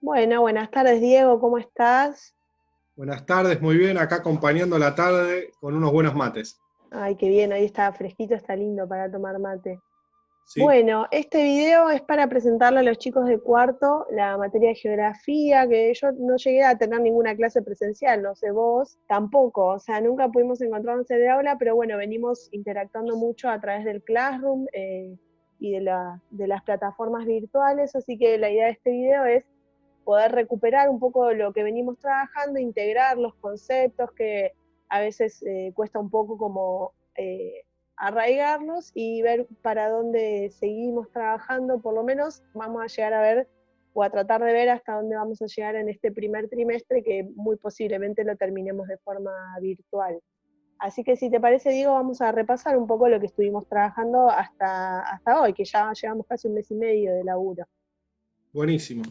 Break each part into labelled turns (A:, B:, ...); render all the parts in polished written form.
A: Bueno, buenas tardes, Diego, ¿cómo estás?
B: Buenas tardes, muy bien, acá acompañando la tarde con unos buenos mates.
A: Ay, qué bien, ahí está fresquito, está lindo para tomar mate.
B: ¿Sí?
A: Bueno, este video es para presentarle a los chicos de cuarto la materia de geografía, que yo no llegué a tener ninguna clase presencial, no sé vos, tampoco, o sea, nunca pudimos encontrarnos en el aula, pero bueno, venimos interactuando mucho a través del Classroom y de las plataformas virtuales, así que la idea de este video es poder recuperar un poco lo que venimos trabajando, integrar los conceptos que a veces cuesta un poco como arraigarlos y ver para dónde seguimos trabajando, por lo menos vamos a llegar a ver o a tratar de ver hasta dónde vamos a llegar en este primer trimestre que muy posiblemente lo terminemos de forma virtual. Así que si te parece, Diego, vamos a repasar un poco lo que estuvimos trabajando hasta hoy, que ya llevamos casi un mes y medio de laburo.
B: Buenísimo.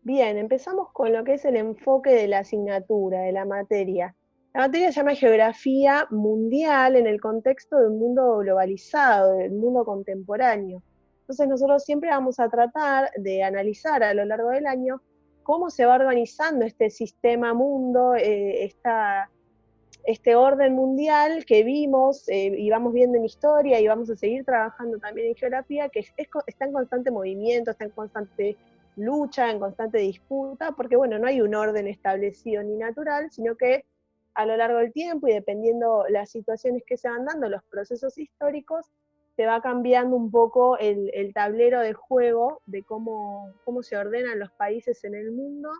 A: Bien, empezamos con lo que es el enfoque de la asignatura, de la materia. La materia se llama Geografía Mundial en el contexto de un mundo globalizado, del mundo contemporáneo. Entonces nosotros siempre vamos a tratar de analizar a lo largo del año cómo se va organizando este sistema mundo, este orden mundial que vimos y vamos viendo en historia y vamos a seguir trabajando también en geografía, que está en constante movimiento, está en constante lucha, en constante disputa, porque bueno, no hay un orden establecido ni natural, sino que a lo largo del tiempo y dependiendo las situaciones que se van dando, los procesos históricos, se va cambiando un poco el tablero de juego de cómo se ordenan los países en el mundo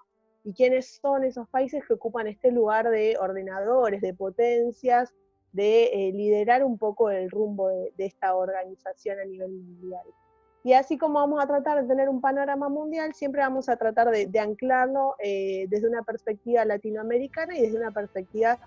A: y quiénes son esos países que ocupan este lugar de ordenadores, de potencias, de liderar un poco el rumbo de esta organización a nivel mundial. Y así como vamos a tratar de tener un panorama mundial, siempre vamos a tratar de anclarlo desde una perspectiva latinoamericana y desde una perspectiva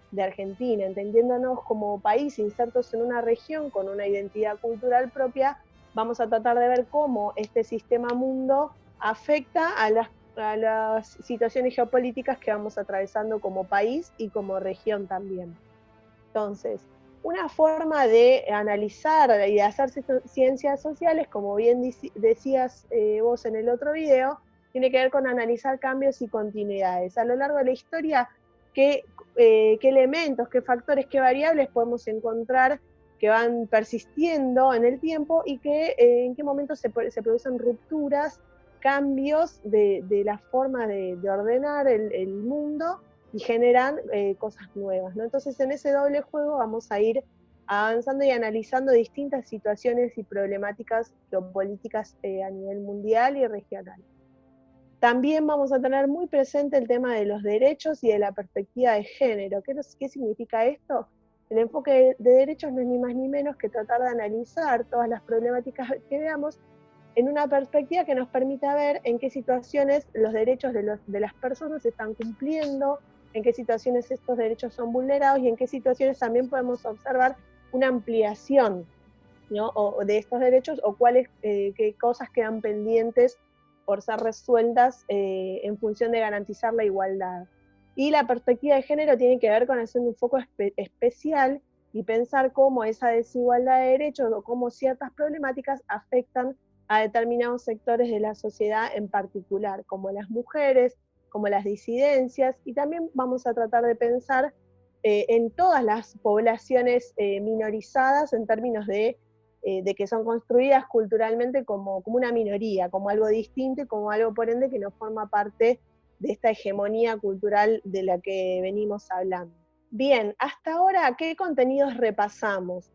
A: de Argentina, entendiéndonos como país insertos en una región con una identidad cultural propia, vamos a tratar de ver cómo este sistema mundo afecta a las situaciones geopolíticas que vamos atravesando como país y como región también. Entonces, una forma de analizar y de hacer ciencias sociales, como bien decías vos en el otro video, tiene que ver con analizar cambios y continuidades. A lo largo de la historia, ¿qué, qué elementos, qué factores, qué variables podemos encontrar que van persistiendo en el tiempo y en qué momento se producen rupturas, cambios de la forma de ordenar el mundo y generan cosas nuevas, ¿no? Entonces en ese doble juego vamos a ir avanzando y analizando distintas situaciones y problemáticas geopolíticas a nivel mundial y regional. También vamos a tener muy presente el tema de los derechos y de la perspectiva de género. ¿Qué significa esto? El enfoque de derechos no es ni más ni menos que tratar de analizar todas las problemáticas que veamos en una perspectiva que nos permita ver en qué situaciones los derechos de las personas se están cumpliendo, en qué situaciones estos derechos son vulnerados y en qué situaciones también podemos observar una ampliación, ¿no? O de estos derechos o qué cosas quedan pendientes por ser resueltas en función de garantizar la igualdad. Y la perspectiva de género tiene que ver con hacer un foco especial y pensar cómo esa desigualdad de derechos o cómo ciertas problemáticas afectan a determinados sectores de la sociedad en particular, como las mujeres, como las disidencias, y también vamos a tratar de pensar en todas las poblaciones minorizadas en términos de que son construidas culturalmente como una minoría, como algo distinto y como algo por ende que no forma parte de esta hegemonía cultural de la que venimos hablando. Bien, hasta ahora, ¿qué contenidos repasamos?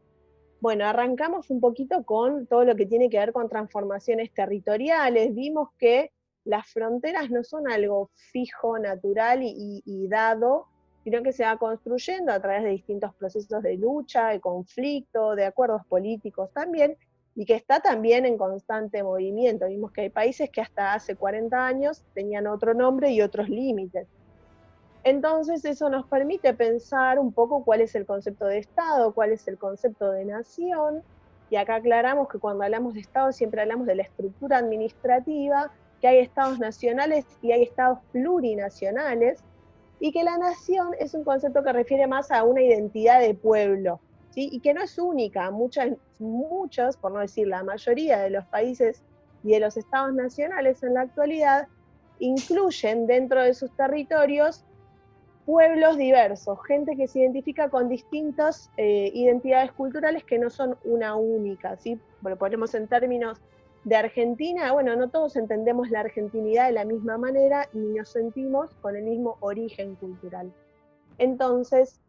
A: Bueno, arrancamos un poquito con todo lo que tiene que ver con transformaciones territoriales. Vimos que las fronteras no son algo fijo, natural y dado, sino que se va construyendo a través de distintos procesos de lucha, de conflicto, de acuerdos políticos también, y que está también en constante movimiento. Vimos que hay países que hasta hace 40 años tenían otro nombre y otros límites. Entonces eso nos permite pensar un poco cuál es el concepto de Estado, cuál es el concepto de nación, y acá aclaramos que cuando hablamos de Estado siempre hablamos de la estructura administrativa, que hay estados nacionales y hay estados plurinacionales, y que la nación es un concepto que refiere más a una identidad de pueblo, ¿sí? Y que no es única, por no decir la mayoría de los países y de los estados nacionales en la actualidad incluyen dentro de sus territorios pueblos diversos, gente que se identifica con distintas identidades culturales que no son una única, ¿sí? Lo ponemos en términos de Argentina, bueno, no todos entendemos la argentinidad de la misma manera ni nos sentimos con el mismo origen cultural. Entonces,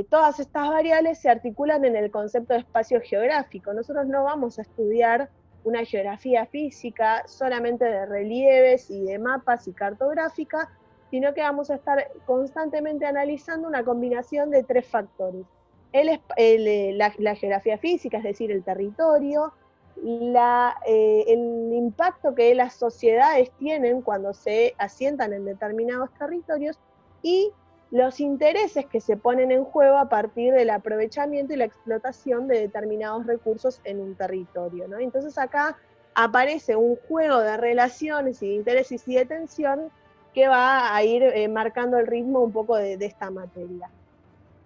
A: todas estas variables se articulan en el concepto de espacio geográfico. Nosotros no vamos a estudiar una geografía física solamente de relieves y de mapas y cartográfica, sino que vamos a estar constantemente analizando una combinación de tres factores. La geografía física, es decir, el territorio, el impacto que las sociedades tienen cuando se asientan en determinados territorios y los intereses que se ponen en juego a partir del aprovechamiento y la explotación de determinados recursos en un territorio, ¿no? Entonces acá aparece un juego de relaciones y de intereses y de tensión que va a ir marcando el ritmo un poco de esta materia.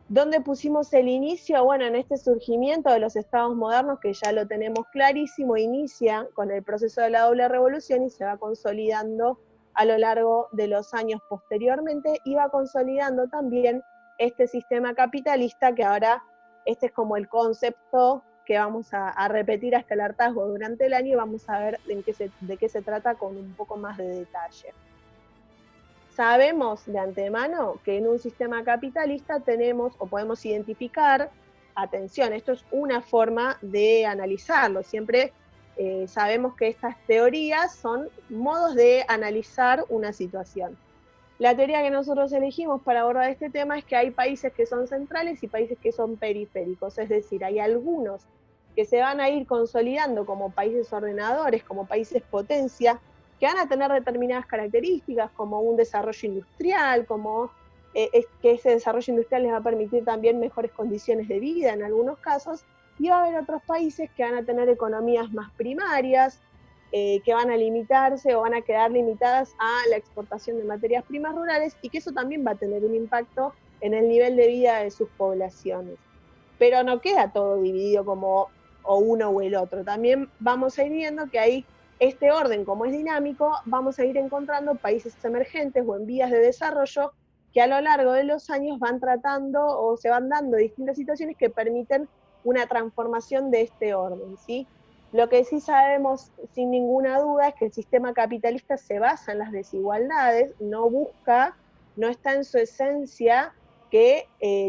A: ¿Dónde pusimos el inicio? Bueno, en este surgimiento de los estados modernos, que ya lo tenemos clarísimo, inicia con el proceso de la doble revolución y se va consolidando a lo largo de los años posteriormente, y va consolidando también este sistema capitalista, que ahora este es como el concepto que vamos a repetir hasta el hartazgo durante el año, y vamos a ver de qué se trata con un poco más de detalle. Sabemos de antemano que en un sistema capitalista tenemos o podemos identificar, atención, esto es una forma de analizarlo, siempre sabemos que estas teorías son modos de analizar una situación. La teoría que nosotros elegimos para abordar este tema es que hay países que son centrales y países que son periféricos, es decir, hay algunos que se van a ir consolidando como países ordenadores, como países potencia, que van a tener determinadas características, como un desarrollo industrial, como que ese desarrollo industrial les va a permitir también mejores condiciones de vida en algunos casos, y va a haber otros países que van a tener economías más primarias, que van a limitarse o van a quedar limitadas a la exportación de materias primas rurales, y que eso también va a tener un impacto en el nivel de vida de sus poblaciones. Pero no queda todo dividido como o uno o el otro, también vamos a ir viendo que hay este orden, como es dinámico, vamos a ir encontrando países emergentes o en vías de desarrollo que a lo largo de los años van tratando o se van dando distintas situaciones que permiten una transformación de este orden, ¿sí? Lo que sí sabemos sin ninguna duda es que el sistema capitalista se basa en las desigualdades, no busca, no está en su esencia que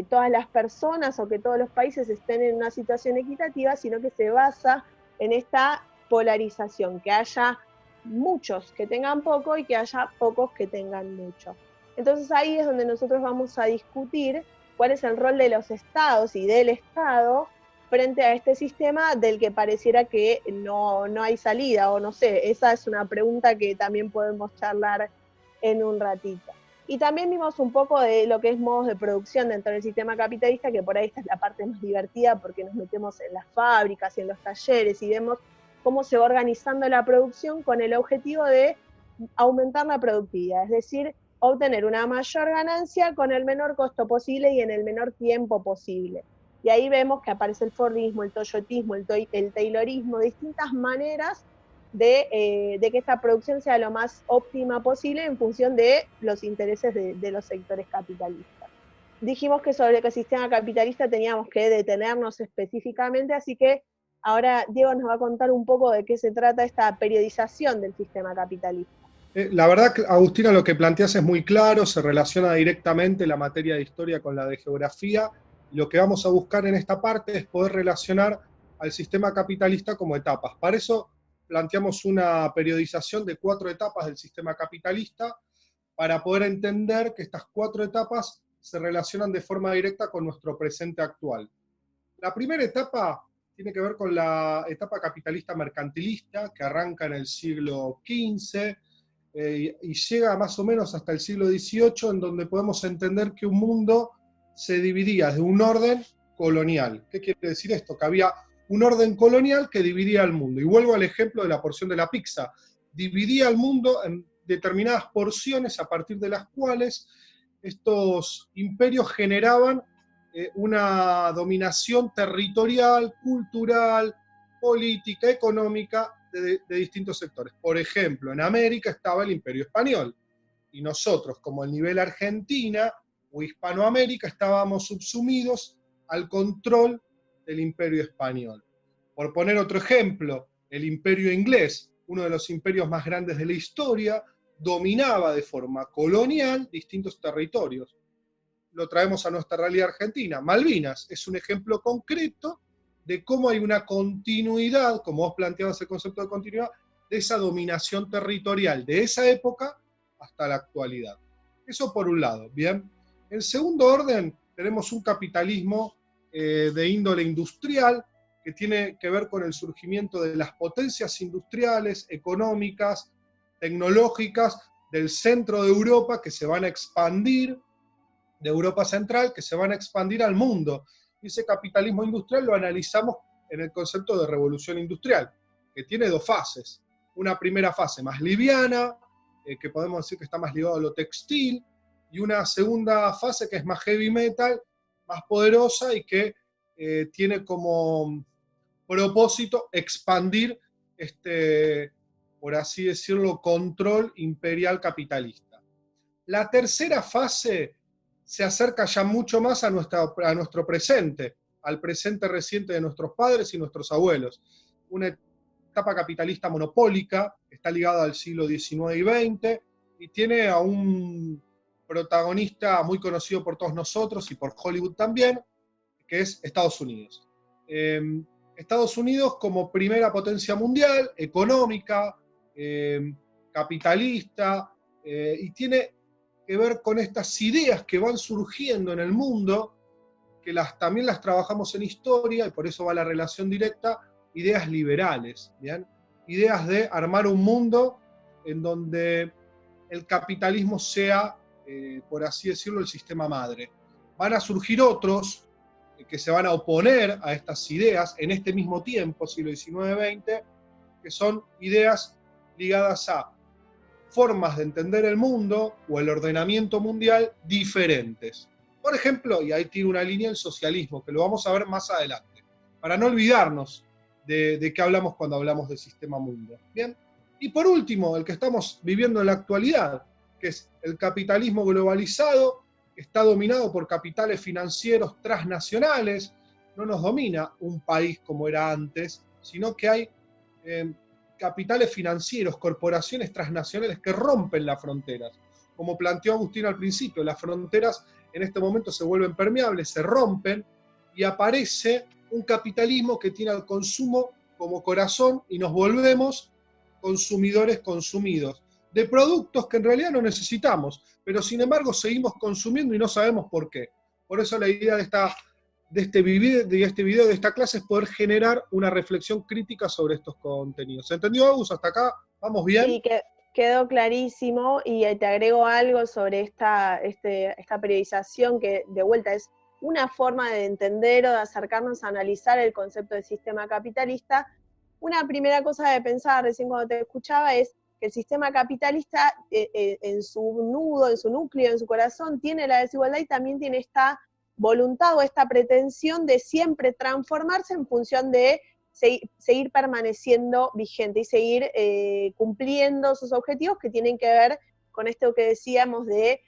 A: todas las personas o que todos los países estén en una situación equitativa, sino que se basa en esta polarización, que haya muchos que tengan poco y que haya pocos que tengan mucho. Entonces ahí es donde nosotros vamos a discutir cuál es el rol de los estados y del Estado frente a este sistema del que pareciera que no hay salida, o no sé, esa es una pregunta que también podemos charlar en un ratito. Y también vimos un poco de lo que es modos de producción dentro del sistema capitalista, que por ahí esta es la parte más divertida porque nos metemos en las fábricas y en los talleres y vemos cómo se va organizando la producción con el objetivo de aumentar la productividad, es decir, obtener una mayor ganancia con el menor costo posible y en el menor tiempo posible. Y ahí vemos que aparece el Fordismo, el Toyotismo, el Taylorismo, distintas maneras de que esta producción sea lo más óptima posible en función de los intereses de los sectores capitalistas. Dijimos que sobre el ecosistema capitalista teníamos que detenernos específicamente, así que ahora Diego nos va a contar un poco de qué se trata esta periodización del sistema capitalista.
B: La verdad, Agustina, lo que planteas es muy claro, se relaciona directamente la materia de historia con la de geografía, y lo que vamos a buscar en esta parte es poder relacionar al sistema capitalista como etapas. Para eso planteamos una periodización de 4 etapas del sistema capitalista, para poder entender que estas 4 etapas se relacionan de forma directa con nuestro presente actual. La primera etapa tiene que ver con la etapa capitalista mercantilista, que arranca en el siglo XV, y llega más o menos hasta el siglo XVIII, en donde podemos entender que un mundo se dividía de un orden colonial. ¿Qué quiere decir esto? Que había un orden colonial que dividía al mundo. Y vuelvo al ejemplo de la porción de la pizza. Dividía al mundo en determinadas porciones a partir de las cuales estos imperios generaban una dominación territorial, cultural, política, económica de distintos sectores. Por ejemplo, en América estaba el Imperio Español, y nosotros, como el nivel Argentina o Hispanoamérica, estábamos subsumidos al control del Imperio Español. Por poner otro ejemplo, el Imperio Inglés, uno de los imperios más grandes de la historia, dominaba de forma colonial distintos territorios. Lo traemos a nuestra realidad argentina. Malvinas es un ejemplo concreto de cómo hay una continuidad, como vos planteabas el concepto de continuidad, de esa dominación territorial de esa época hasta la actualidad. Eso por un lado, ¿bien? En segundo orden, tenemos un capitalismo de índole industrial, que tiene que ver con el surgimiento de las potencias industriales, económicas, tecnológicas del centro de Europa, que se van a expandir, de Europa Central, que se van a expandir al mundo. Y ese capitalismo industrial lo analizamos en el concepto de revolución industrial, que tiene dos fases. Una primera fase más liviana, que podemos decir que está más ligado a lo textil, y una segunda fase que es más heavy metal, más poderosa y que tiene como propósito expandir por así decirlo, control imperial capitalista. La tercera fase se acerca ya mucho más a nuestro presente, al presente reciente de nuestros padres y nuestros abuelos. Una etapa capitalista monopólica, está ligada al siglo XIX y XX, y tiene a un protagonista muy conocido por todos nosotros y por Hollywood también, que es Estados Unidos. Estados Unidos como primera potencia mundial, económica, capitalista, y tiene que ver con estas ideas que van surgiendo en el mundo, que también las trabajamos en historia, y por eso va la relación directa, ideas liberales, ¿bien? Ideas de armar un mundo en donde el capitalismo sea, por así decirlo, el sistema madre. Van a surgir otros que se van a oponer a estas ideas en este mismo tiempo, siglo XIX-XX, que son ideas ligadas a formas de entender el mundo o el ordenamiento mundial diferentes. Por ejemplo, y ahí tiene una línea el socialismo, que lo vamos a ver más adelante, para no olvidarnos de qué hablamos cuando hablamos del sistema mundo. ¿Bien? Y por último, el que estamos viviendo en la actualidad, que es el capitalismo globalizado, que está dominado por capitales financieros transnacionales. No nos domina un país como era antes, sino que hay capitales financieros, corporaciones transnacionales que rompen las fronteras. Como planteó Agustín al principio, las fronteras en este momento se vuelven permeables, se rompen, y aparece un capitalismo que tiene al consumo como corazón y nos volvemos consumidores consumidos de productos que en realidad no necesitamos, pero sin embargo seguimos consumiendo y no sabemos por qué. Por eso la idea de este video, de esta clase, es poder generar una reflexión crítica sobre estos contenidos. ¿Se entendió, Agus? ¿Hasta acá? ¿Vamos bien?
A: Sí, quedó clarísimo, y te agrego algo sobre esta periodización, que de vuelta es una forma de entender o de acercarnos a analizar el concepto de sistema capitalista. Una primera cosa de pensar recién cuando te escuchaba es que el sistema capitalista en su nudo, en su núcleo, en su corazón, tiene la desigualdad y también tiene esta voluntad o esta pretensión de siempre transformarse en función de seguir permaneciendo vigente y seguir cumpliendo sus objetivos, que tienen que ver con esto que decíamos de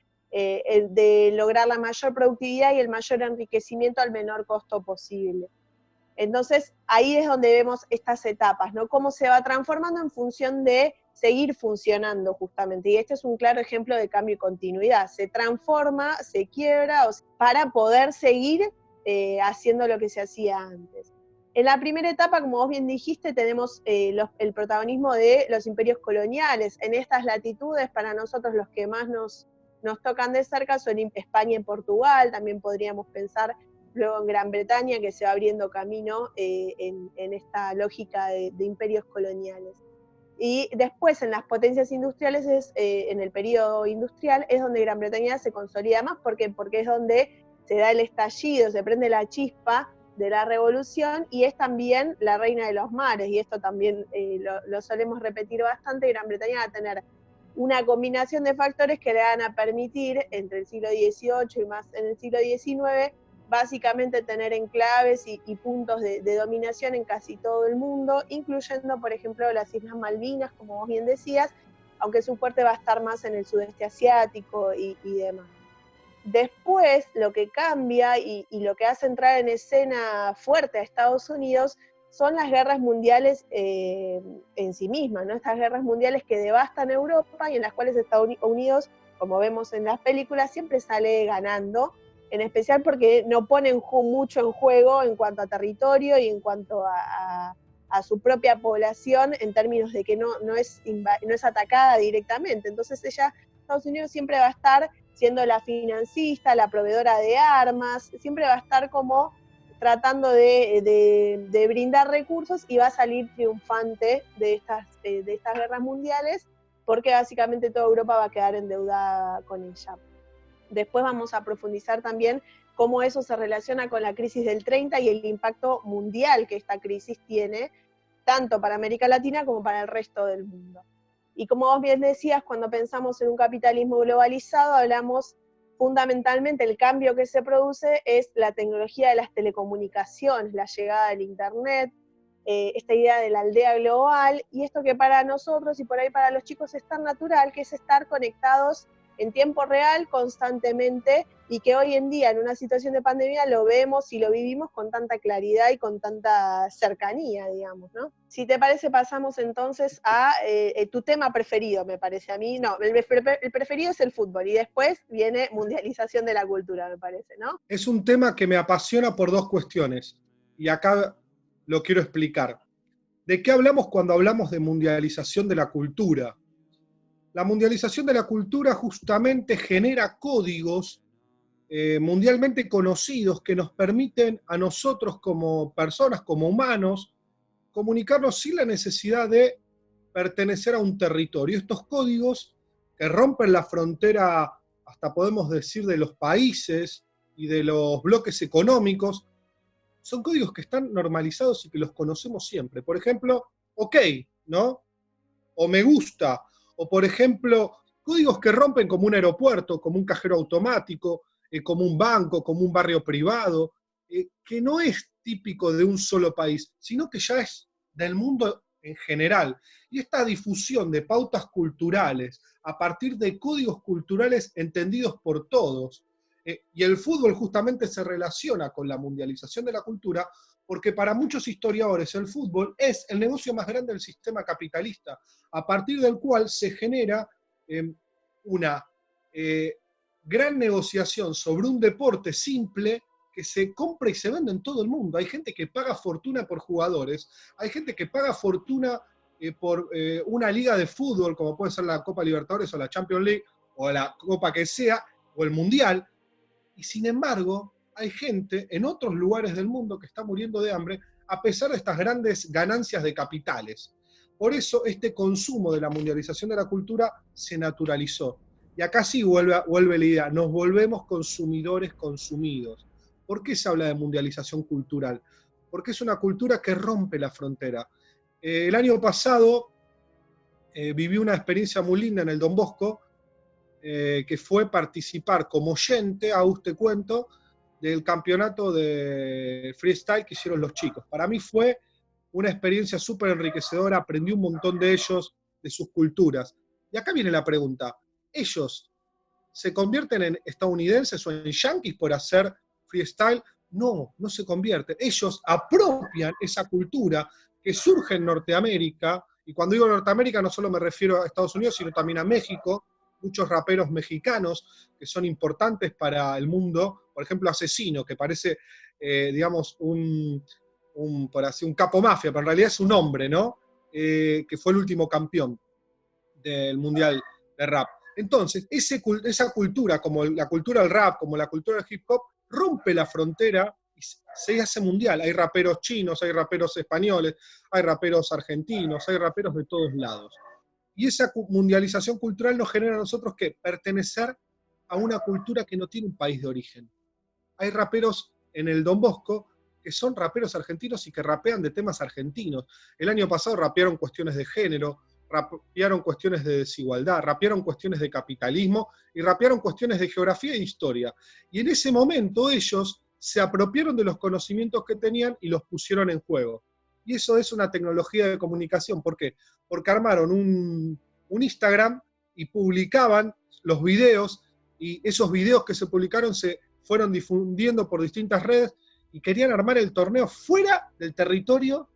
A: lograr la mayor productividad y el mayor enriquecimiento al menor costo posible. Entonces, ahí es donde vemos estas etapas, ¿no? Cómo se va transformando en función de seguir funcionando, justamente. Y este es un claro ejemplo de cambio y continuidad. Se transforma, se quiebra, para poder seguir haciendo lo que se hacía antes. En la primera etapa, como vos bien dijiste, tenemos el protagonismo de los imperios coloniales. En estas latitudes, para nosotros los que más nos tocan de cerca son España y Portugal. También podríamos pensar luego en Gran Bretaña, que se va abriendo camino en esta lógica de imperios coloniales. Y después en las potencias industriales, en el periodo industrial, es donde Gran Bretaña se consolida más. ¿Por qué? Porque es donde se da el estallido, se prende la chispa de la revolución, y es también la reina de los mares, y esto también lo solemos repetir bastante. Gran Bretaña va a tener una combinación de factores que le van a permitir, entre el siglo XVIII y más en el siglo XIX, básicamente tener enclaves y puntos de dominación en casi todo el mundo, incluyendo, por ejemplo, las Islas Malvinas, como vos bien decías, aunque su fuerte va a estar más en el sudeste asiático y demás. Después, lo que cambia y lo que hace entrar en escena fuerte a Estados Unidos son las guerras mundiales en sí mismas, ¿no? Estas guerras mundiales que devastan Europa y en las cuales Estados Unidos, como vemos en las películas, siempre sale ganando, en especial porque no ponen mucho en juego en cuanto a territorio y en cuanto a su propia población, en términos de que no es atacada directamente. Entonces Estados Unidos siempre va a estar siendo la financista, la proveedora de armas, siempre va a estar como tratando de brindar recursos y va a salir triunfante de estas guerras mundiales, porque básicamente toda Europa va a quedar endeudada con ella. Después vamos a profundizar también cómo eso se relaciona con la crisis del 30 y el impacto mundial que esta crisis tiene, tanto para América Latina como para el resto del mundo. Y como vos bien decías, cuando pensamos en un capitalismo globalizado, hablamos fundamentalmente, el cambio que se produce es la tecnología de las telecomunicaciones, la llegada del Internet, esta idea de la aldea global, y esto que para nosotros y por ahí para los chicos es tan natural, que es estar conectados en tiempo real constantemente, y que hoy en día en una situación de pandemia lo vemos y lo vivimos con tanta claridad y con tanta cercanía, digamos, ¿no? Si te parece, pasamos entonces a tu tema preferido, me parece a mí. No, el preferido es el fútbol y después viene mundialización de la cultura, me parece, ¿no?
B: Es un tema que me apasiona por dos cuestiones, y acá lo quiero explicar. ¿De qué hablamos cuando hablamos de mundialización de la cultura? La mundialización de la cultura justamente genera códigos mundialmente conocidos que nos permiten a nosotros como personas, como humanos, comunicarnos sin la necesidad de pertenecer a un territorio. Estos códigos que rompen la frontera, hasta podemos decir, de los países y de los bloques económicos, son códigos que están normalizados y que los conocemos siempre. Por ejemplo, ok, ¿no? O me gusta, o por ejemplo, códigos que rompen como un aeropuerto, como un cajero automático, como un banco, como un barrio privado, que no es típico de un solo país, sino que ya es del mundo en general. Y esta difusión de pautas culturales a partir de códigos culturales entendidos por todos, y el fútbol justamente se relaciona con la mundialización de la cultura, porque para muchos historiadores el fútbol es el negocio más grande del sistema capitalista, a partir del cual se genera una gran negociación sobre un deporte simple que se compra y se vende en todo el mundo. Hay gente que paga fortuna por jugadores, hay gente que paga fortuna por una liga de fútbol, como puede ser la Copa Libertadores o la Champions League, o la Copa que sea, o el Mundial, y sin embargo hay gente en otros lugares del mundo que está muriendo de hambre a pesar de estas grandes ganancias de capitales. Por eso este consumo de la mundialización de la cultura se naturalizó. Y acá sí vuelve la idea, nos volvemos consumidores consumidos. ¿Por qué se habla de mundialización cultural? Porque es una cultura que rompe la frontera. El año pasado viví una experiencia muy linda en el Don Bosco, que fue participar como oyente, a usted cuento, del campeonato de freestyle que hicieron los chicos. Para mí fue una experiencia súper enriquecedora, aprendí un montón de ellos, de sus culturas. Y acá viene la pregunta, ¿ellos se convierten en estadounidenses o en yanquis por hacer freestyle? No, no se convierten. Ellos apropian esa cultura que surge en Norteamérica, y cuando digo Norteamérica no solo me refiero a Estados Unidos, sino también a México, muchos raperos mexicanos que son importantes para el mundo, por ejemplo Asesino, que parece, digamos, un capo mafia, pero en realidad es un hombre, ¿no? Que fue el último campeón del Mundial de Rap. Entonces, esa cultura, como la cultura del rap, como la cultura del hip hop, rompe la frontera y se hace mundial. Hay raperos chinos, hay raperos españoles, hay raperos argentinos, hay raperos de todos lados. Y esa mundialización cultural nos genera a nosotros que pertenecer a una cultura que no tiene un país de origen. Hay raperos en el Don Bosco que son raperos argentinos y que rapean de temas argentinos. El año pasado rapearon cuestiones de género, rapearon cuestiones de desigualdad, rapearon cuestiones de capitalismo y rapearon cuestiones de geografía e historia. Y en ese momento ellos se apropiaron de los conocimientos que tenían y los pusieron en juego. Y eso es una tecnología de comunicación. ¿Por qué? Porque armaron un Instagram y publicaban los videos, y esos videos que se publicaron se fueron difundiendo por distintas redes y querían armar el torneo fuera del territorio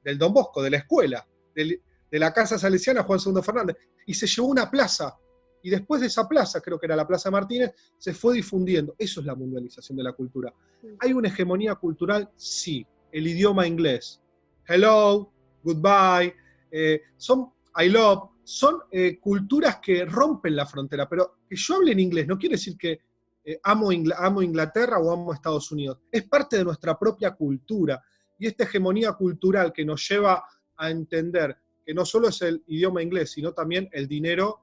B: del Don Bosco, de la escuela, de la Casa Salesiana Juan II Fernández. Y se llevó una plaza. Y después de esa plaza, creo que era la Plaza Martínez, se fue difundiendo. Eso es la mundialización de la cultura. ¿Hay una hegemonía cultural? Sí. El idioma inglés. Hello, goodbye, I love, son culturas que rompen la frontera, pero que yo hable en inglés no quiere decir que amo Inglaterra o amo Estados Unidos. Es parte de nuestra propia cultura. Y esta hegemonía cultural que nos lleva a entender que no solo es el idioma inglés, sino también el dinero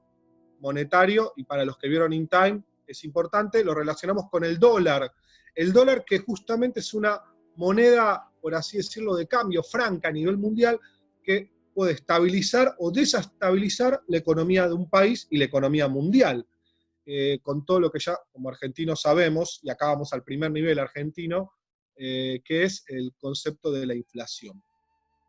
B: monetario, y para los que vieron In Time es importante, lo relacionamos con el dólar. El dólar, que justamente es una moneda, por así decirlo, de cambio franca a nivel mundial, que puede estabilizar o desestabilizar la economía de un país y la economía mundial. Con todo lo que ya como argentinos sabemos, y acá vamos al primer nivel argentino, que es el concepto de la inflación,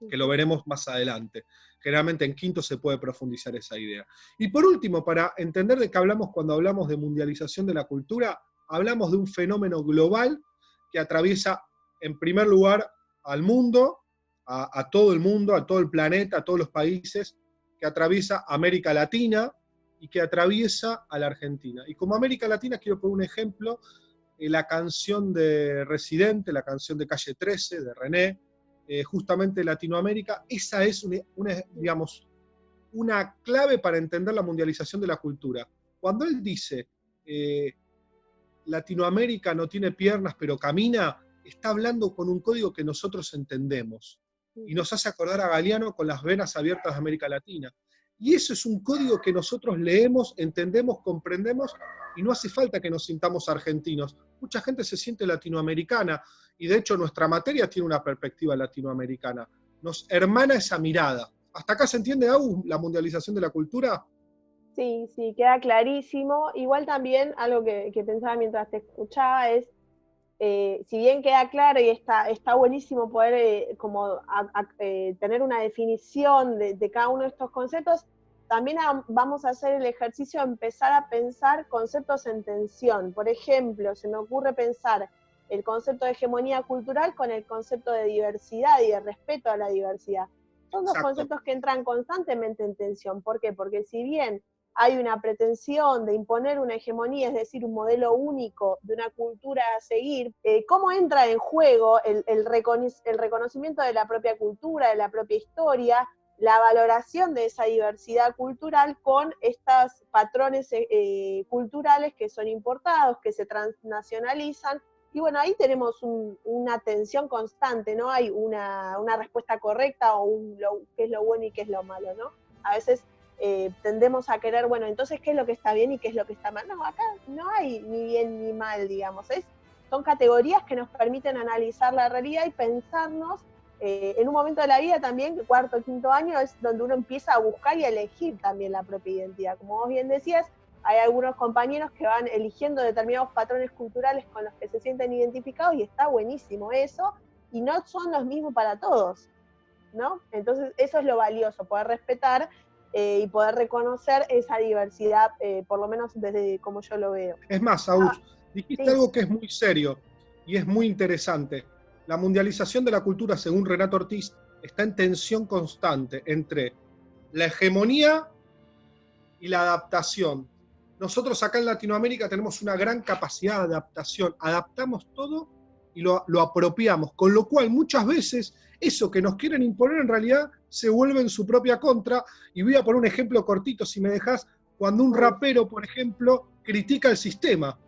B: que lo veremos más adelante. Generalmente en quinto se puede profundizar esa idea. Y por último, para entender de qué hablamos cuando hablamos de mundialización de la cultura, hablamos de un fenómeno global que atraviesa, en primer lugar, al mundo, a todo el mundo, a todo el planeta, a todos los países, que atraviesa América Latina y que atraviesa a la Argentina. Y como América Latina, quiero poner un ejemplo, la canción de Residente, la canción de Calle 13, de René, justamente Latinoamérica, esa es digamos, una clave para entender la mundialización de la cultura. Cuando él dice, Latinoamérica no tiene piernas pero camina, está hablando con un código que nosotros entendemos, y nos hace acordar a Galeano con las venas abiertas de América Latina. Y eso es un código que nosotros leemos, entendemos, comprendemos, y no hace falta que nos sintamos argentinos. Mucha gente se siente latinoamericana, y de hecho nuestra materia tiene una perspectiva latinoamericana. Nos hermana esa mirada. ¿Hasta acá se entiende, Agus, la mundialización de la cultura?
A: Sí, sí, queda clarísimo. Igual también algo que pensaba mientras te escuchaba es, si bien queda claro y está buenísimo poder tener una definición de cada uno de estos conceptos, también vamos a hacer el ejercicio de empezar a pensar conceptos en tensión. Por ejemplo, se me ocurre pensar el concepto de hegemonía cultural con el concepto de diversidad y de respeto a la diversidad. Son dos conceptos que entran constantemente en tensión. ¿Por qué? Porque si bien hay una pretensión de imponer una hegemonía, es decir, un modelo único de una cultura a seguir, ¿cómo entra en juego el reconocimiento de la propia cultura, de la propia historia, la valoración de esa diversidad cultural con estos patrones culturales que son importados, que se transnacionalizan? Y bueno, ahí tenemos una tensión constante, no hay una respuesta correcta o qué es lo bueno y qué es lo malo, ¿no? A veces tendemos a querer, bueno, entonces, ¿qué es lo que está bien y qué es lo que está mal? No, acá no hay ni bien ni mal, digamos. Son categorías que nos permiten analizar la realidad y pensarnos en un momento de la vida también, cuarto, quinto año, es donde uno empieza a buscar y a elegir también la propia identidad. Como vos bien decías, hay algunos compañeros que van eligiendo determinados patrones culturales con los que se sienten identificados y está buenísimo eso, y no son los mismos para todos, ¿no? Entonces eso es lo valioso, poder respetar y poder reconocer esa diversidad, por lo menos desde como yo lo veo.
B: Es más, Saúl, dijiste algo que es muy serio y es muy interesante. La mundialización de la cultura, según Renato Ortiz, está en tensión constante entre la hegemonía y la adaptación. Nosotros acá en Latinoamérica tenemos una gran capacidad de adaptación, adaptamos todo y lo apropiamos, con lo cual muchas veces eso que nos quieren imponer en realidad se vuelve en su propia contra. Y voy a poner un ejemplo cortito, si me dejas, cuando un rapero, por ejemplo, critica el sistema,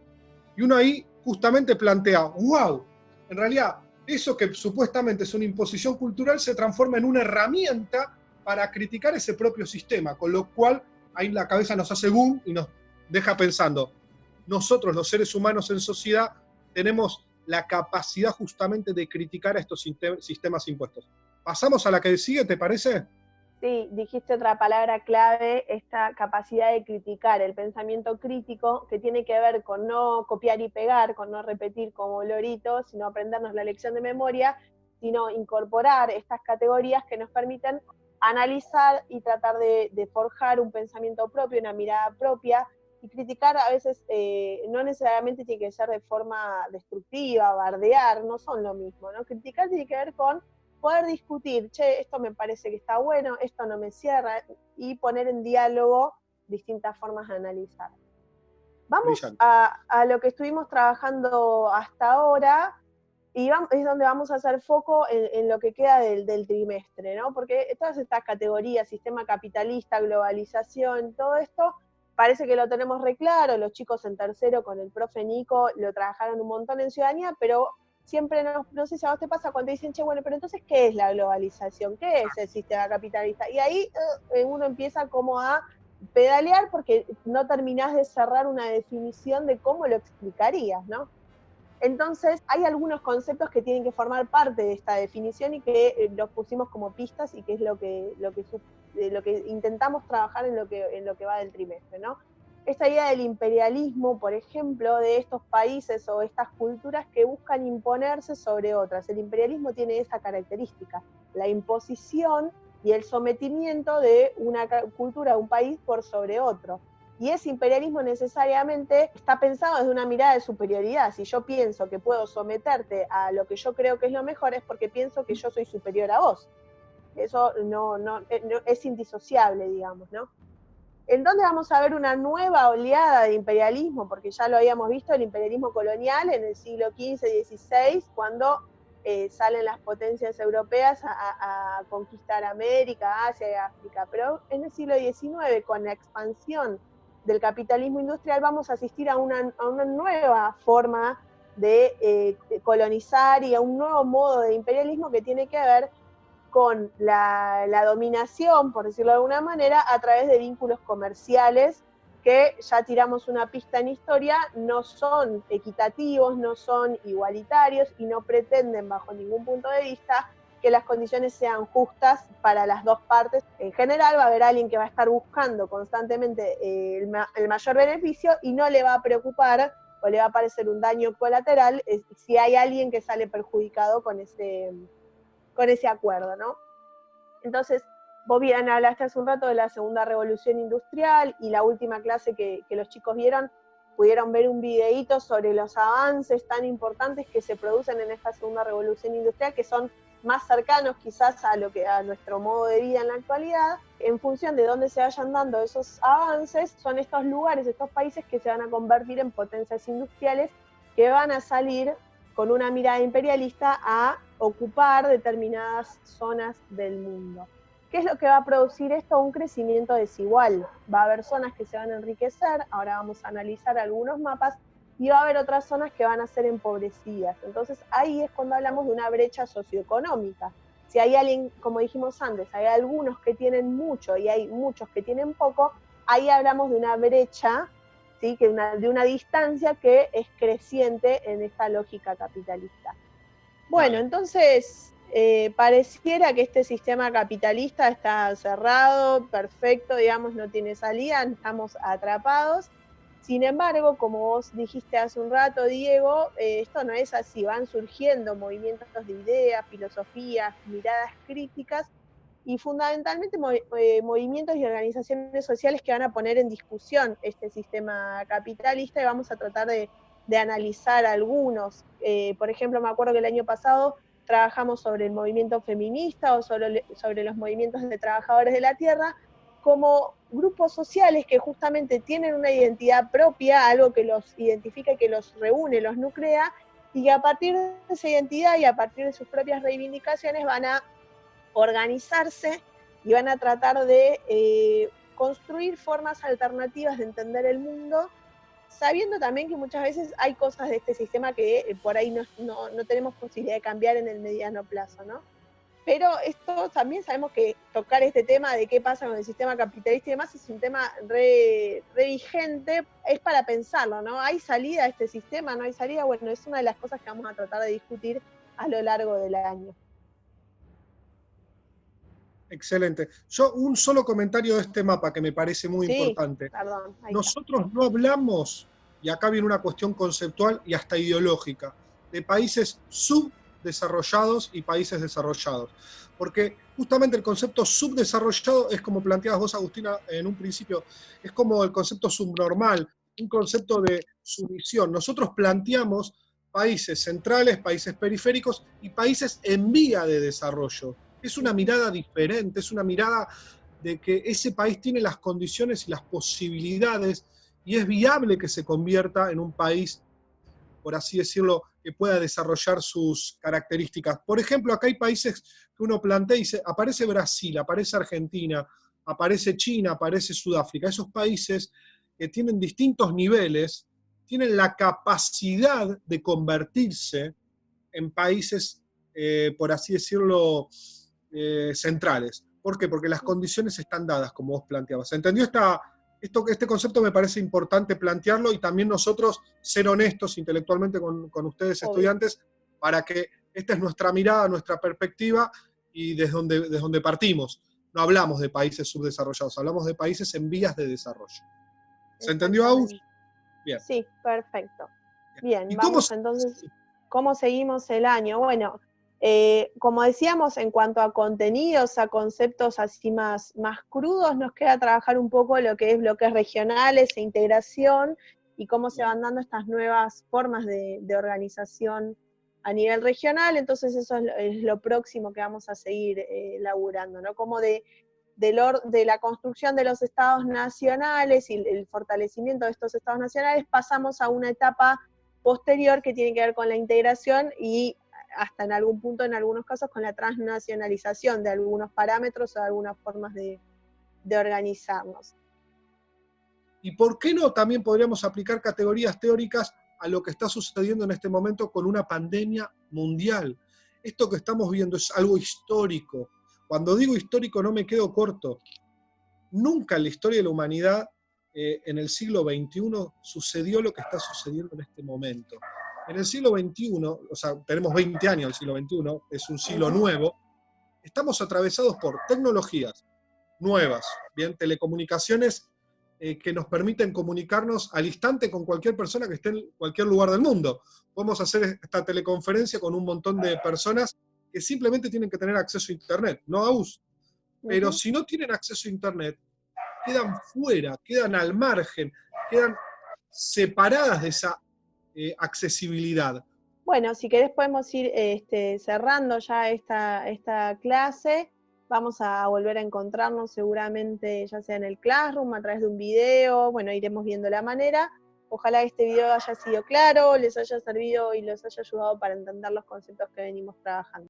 B: y uno ahí justamente plantea, wow, en realidad eso que supuestamente es una imposición cultural se transforma en una herramienta para criticar ese propio sistema, con lo cual ahí la cabeza nos hace boom y nos deja pensando, nosotros los seres humanos en sociedad tenemos la capacidad justamente de criticar a estos sistemas impuestos. ¿Pasamos a la que sigue, te parece?
A: Sí, dijiste otra palabra clave, esta capacidad de criticar, el pensamiento crítico, que tiene que ver con no copiar y pegar, con no repetir como loritos, sino aprendernos la lección de memoria, sino incorporar estas categorías que nos permiten analizar y tratar de forjar un pensamiento propio, una mirada propia, y criticar a veces no necesariamente tiene que ser de forma destructiva, bardear, no son lo mismo, ¿no? Criticar tiene que ver con poder discutir, che, esto me parece que está bueno, esto no me cierra, y poner en diálogo distintas formas de analizar. Vamos
B: Brillante.
A: a lo que estuvimos trabajando hasta ahora, y es donde vamos a hacer foco en lo que queda del trimestre, ¿no? Porque todas estas categorías, sistema capitalista, globalización, todo esto, parece que lo tenemos re claro, los chicos en tercero con el profe Nico lo trabajaron un montón en ciudadanía, pero siempre no sé si a vos te pasa cuando dicen, che, bueno, pero entonces, ¿qué es la globalización? ¿Qué es el sistema capitalista? Y ahí uno empieza como a pedalear porque no terminás de cerrar una definición de cómo lo explicarías, ¿no? Entonces, hay algunos conceptos que tienen que formar parte de esta definición y que los pusimos como pistas y que es lo que intentamos trabajar en lo que va del trimestre, ¿no? Esta idea del imperialismo, por ejemplo, de estos países o estas culturas que buscan imponerse sobre otras. El imperialismo tiene esa característica, la imposición y el sometimiento de una cultura, un país por sobre otro. Y ese imperialismo necesariamente está pensado desde una mirada de superioridad. Si yo pienso que puedo someterte a lo que yo creo que es lo mejor, es porque pienso que yo soy superior a vos. Eso no es indisociable, digamos, ¿no? ¿En dónde vamos a ver una nueva oleada de imperialismo? Porque ya lo habíamos visto, el imperialismo colonial en el siglo XV-XVI, cuando salen las potencias europeas a conquistar América, Asia y África. Pero en el siglo XIX, con la expansión del capitalismo industrial, vamos a asistir a una nueva forma de colonizar y a un nuevo modo de imperialismo que tiene que ver con la dominación, por decirlo de alguna manera, a través de vínculos comerciales que, ya tiramos una pista en historia, no son equitativos, no son igualitarios y no pretenden bajo ningún punto de vista que las condiciones sean justas para las dos partes. En general va a haber alguien que va a estar buscando constantemente el mayor beneficio y no le va a preocupar o le va a parecer un daño colateral si hay alguien que sale perjudicado con ese acuerdo, ¿no? Entonces, vos bien hablaste hace un rato de la segunda revolución industrial y la última clase que los chicos vieron, pudieron ver un videíto sobre los avances tan importantes que se producen en esta segunda revolución industrial, que son más cercanos quizás a nuestro modo de vida en la actualidad. En función de dónde se vayan dando esos avances, son estos lugares, estos países que se van a convertir en potencias industriales que van a salir con una mirada imperialista a ocupar determinadas zonas del mundo. ¿Qué es lo que va a producir esto? Un crecimiento desigual. Va a haber zonas que se van a enriquecer, ahora vamos a analizar algunos mapas, y va a haber otras zonas que van a ser empobrecidas. Entonces ahí es cuando hablamos de una brecha socioeconómica. Si hay alguien, como dijimos antes, hay algunos que tienen mucho y hay muchos que tienen poco, ahí hablamos de una brecha, ¿sí? De una distancia que es creciente en esta lógica capitalista. Bueno, entonces pareciera que este sistema capitalista está cerrado, perfecto, digamos, no tiene salida, estamos atrapados. Sin embargo, como vos dijiste hace un rato, Diego, esto no es así, van surgiendo movimientos de ideas, filosofías, miradas críticas y fundamentalmente movimientos y organizaciones sociales que van a poner en discusión este sistema capitalista, y vamos a tratar de analizar algunos. Por ejemplo, me acuerdo que el año pasado trabajamos sobre el movimiento feminista o sobre los movimientos de trabajadores de la tierra como grupos sociales que justamente tienen una identidad propia, algo que los identifica, que los reúne, los nuclea, y que a partir de esa identidad y a partir de sus propias reivindicaciones van a organizarse y van a tratar de construir formas alternativas de entender el mundo, sabiendo también que muchas veces hay cosas de este sistema que por ahí no tenemos posibilidad de cambiar en el mediano plazo, ¿no? Pero esto también sabemos que tocar este tema de qué pasa con el sistema capitalista y demás es un tema re vigente, es para pensarlo, ¿no? ¿Hay salida a este sistema? ¿No hay salida? Bueno, es una de las cosas que vamos a tratar de discutir a lo largo del año.
B: Excelente. Yo un solo comentario de este mapa que me parece muy
A: Sí,
B: importante.
A: perdón, ahí está.
B: Nosotros no hablamos, y acá viene una cuestión conceptual y hasta ideológica, de países subdesarrollados y países desarrollados. Porque justamente el concepto subdesarrollado es como planteabas vos, Agustina, en un principio, es como el concepto subnormal, un concepto de sumisión. Nosotros planteamos países centrales, países periféricos y países en vía de desarrollo. Es una mirada diferente, es una mirada de que ese país tiene las condiciones y las posibilidades y es viable que se convierta en un país, por así decirlo, que pueda desarrollar sus características. Por ejemplo, acá hay países que uno plantea y dice, aparece Brasil, aparece Argentina, aparece China, aparece Sudáfrica. Esos países que tienen distintos niveles, tienen la capacidad de convertirse en países, por así decirlo, centrales. ¿Por qué? Porque las condiciones están dadas, como vos planteabas. ¿Se entendió este concepto? Me parece importante plantearlo y también nosotros ser honestos intelectualmente con ustedes,
A: Obvio.
B: estudiantes, para que esta es nuestra mirada, nuestra perspectiva y desde donde partimos. No hablamos de países subdesarrollados, hablamos de países en vías de desarrollo. ¿Se entendió, Aus?
A: Exactamente.
B: Bien.
A: Sí, perfecto. Bien,
B: ¿Y cómo?
A: vamos entonces, ¿cómo seguimos el año? Bueno, como decíamos, en cuanto a contenidos, a conceptos así más crudos, nos queda trabajar un poco lo que es bloques regionales e integración y cómo se van dando estas nuevas formas de organización a nivel regional. Entonces eso es lo próximo que vamos a seguir laburando, ¿no? Como de la construcción de los estados nacionales y el fortalecimiento de estos estados nacionales, pasamos a una etapa posterior que tiene que ver con la integración y hasta en algún punto, en algunos casos, con la transnacionalización de algunos parámetros o de algunas formas de organizarnos.
B: ¿Y por qué no también podríamos aplicar categorías teóricas a lo que está sucediendo en este momento con una pandemia mundial? Esto que estamos viendo es algo histórico. Cuando digo histórico no me quedo corto. Nunca en la historia de la humanidad, en el siglo XXI, sucedió lo que está sucediendo en este momento. En el siglo XXI, o sea, tenemos 20 años del siglo XXI, es un siglo nuevo, estamos atravesados por tecnologías nuevas, bien, telecomunicaciones que nos permiten comunicarnos al instante con cualquier persona que esté en cualquier lugar del mundo. Podemos hacer esta teleconferencia con un montón de personas que simplemente tienen que tener acceso a Internet, no a US. Pero si no tienen acceso a Internet, quedan fuera, quedan al margen, quedan separadas de esa accesibilidad.
A: Bueno, si querés podemos ir cerrando ya esta clase. Vamos a volver a encontrarnos seguramente ya sea en el Classroom, a través de un video, bueno, iremos viendo la manera. Ojalá este video haya sido claro, les haya servido y les haya ayudado para entender los conceptos que venimos trabajando.